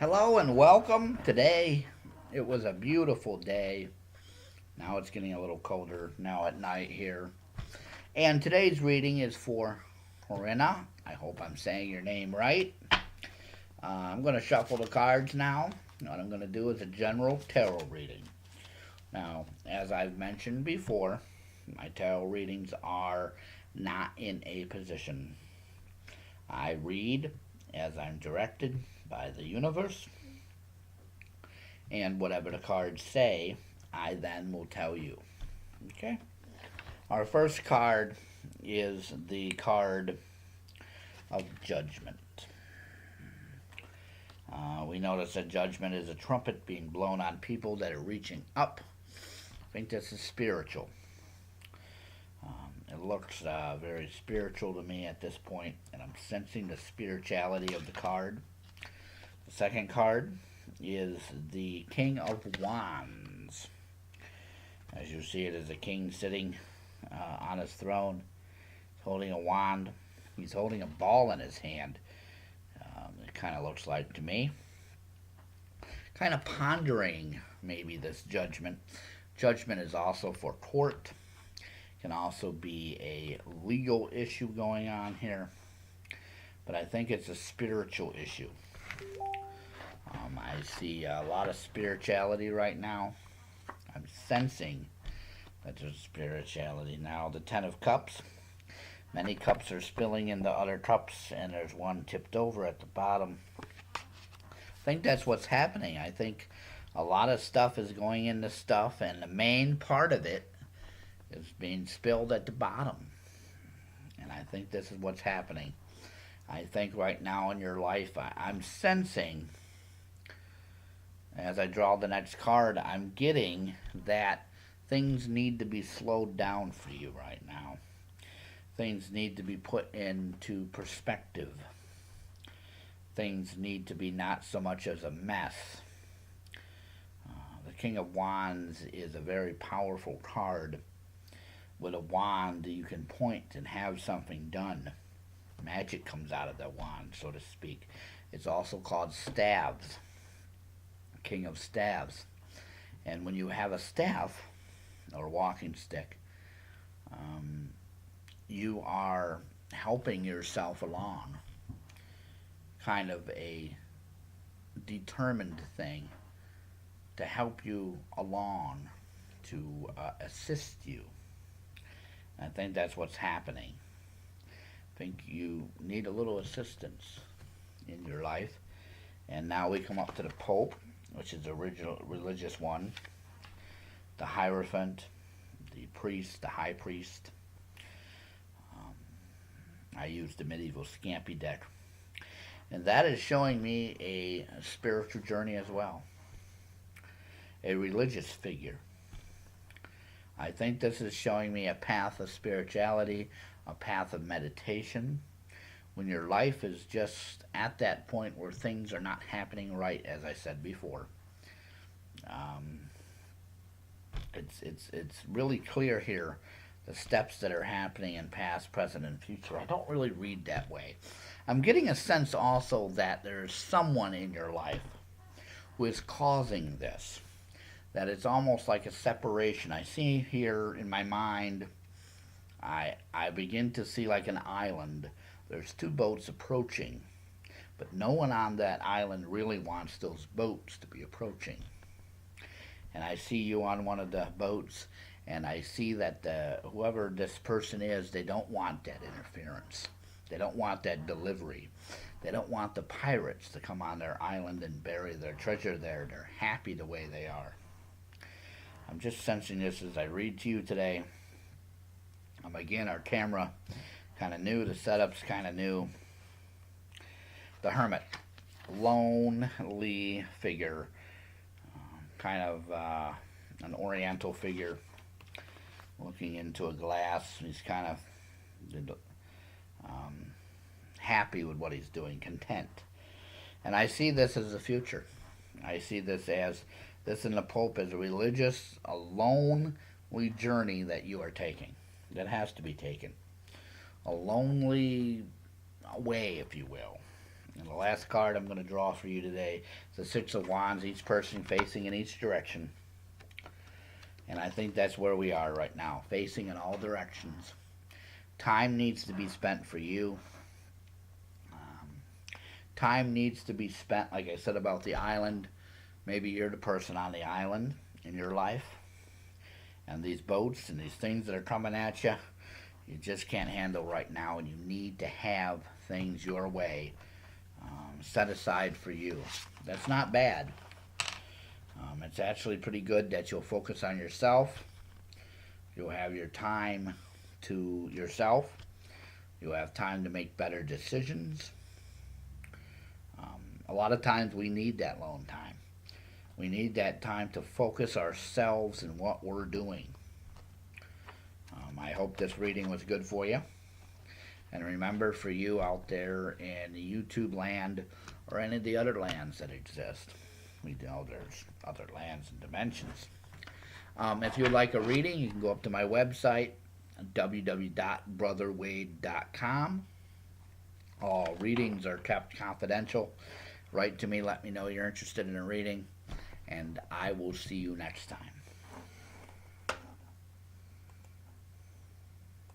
Hello and welcome. Today it was a beautiful day. Now it's getting a little colder now at night here. And today's reading is for Corinna. I hope I'm saying your name right. I'm going to shuffle the cards now. What I'm going to do is a general tarot reading. Now, as I've mentioned before, my tarot readings are not in a position. I read as I'm directed by the universe, and whatever the cards say, I then will tell you. Okay? Our first card is the card of judgment. We notice that judgment is a trumpet being blown on people that are reaching up. I think this is spiritual. It looks very spiritual to me at this point, and I'm sensing the spirituality of the card. The second card is the King of Wands. As you see, it is a king sitting on his throne, holding a wand. He's holding a ball in his hand. It kind of looks like to me. Kind of pondering maybe this judgment. Judgment is also for court. Can also be a legal issue going on here. But I think it's a spiritual issue. I see a lot of spirituality right now. I'm sensing that there's spirituality now. The Ten of Cups. Many cups are spilling into other cups, and there's one tipped over at the bottom. I think that's what's happening. I think a lot of stuff is going into stuff, and the main part of it is being spilled at the bottom. And I think this is what's happening. I think right now in your life, I'm sensing, as I draw the next card, I'm getting that things need to be slowed down for you right now. Things need to be put into perspective. Things need to be not so much as a mess. The King of Wands is a very powerful card. With a wand, you can point and have something done. Magic comes out of that wand, so to speak. It's also called staves. King of Staves. And when you have a staff, or walking stick, you are helping yourself along. Kind of a determined thing to help you along, to assist you. I think that's what's happening. I think you need a little assistance in your life. And now we come up to the Pope, which is the original religious one. The Hierophant, the priest, the high priest. I used the medieval Scampy deck. And that is showing me a spiritual journey as well. A religious figure. I think this is showing me a path of spirituality, a path of meditation. When your life is just at that point where things are not happening right, as I said before. It's really clear here the steps that are happening in past, present, and future. I don't really read that way. I'm getting a sense also that there's someone in your life who is causing this. That it's almost like a separation. I see here in my mind, I begin to see like an island. There's two boats approaching, but no one on that island really wants those boats to be approaching. And I see you on one of the boats, and I see that whoever this person is, they don't want that interference. They don't want that delivery. They don't want the pirates to come on their island and bury their treasure there. They're happy the way they are. I'm just sensing this as I read to you today. Again, our camera kind of new. The setup's kind of new. The Hermit. Lonely figure. Kind of an oriental figure looking into a glass. He's kind of happy with what he's doing, content. And I see this as the future. I see this in the Pope as a religious, a lonely journey that you are taking. That has to be taken. A lonely way, if you will. And the last card I'm going to draw for you today is the Six of Wands, each person facing in each direction. And I think that's where we are right now, facing in all directions. Time needs to be spent for you. Time needs to be spent, like I said about the island. Maybe you're the person on the island in your life. And these boats and these things that are coming at you, you just can't handle right now. And you need to have things your way set aside for you. That's not bad. It's actually pretty good that you'll focus on yourself. You'll have your time to yourself. You'll have time to make better decisions. A lot of times we need that alone time. We need that time to focus ourselves in what we're doing. I hope this reading was good for you. And remember, for you out there in the YouTube land or any of the other lands that exist, we know there's other lands and dimensions. If you would like a reading, you can go up to my website, www.brotherwade.com. All readings are kept confidential. Write to me, let me know you're interested in a reading, and I will see you next time.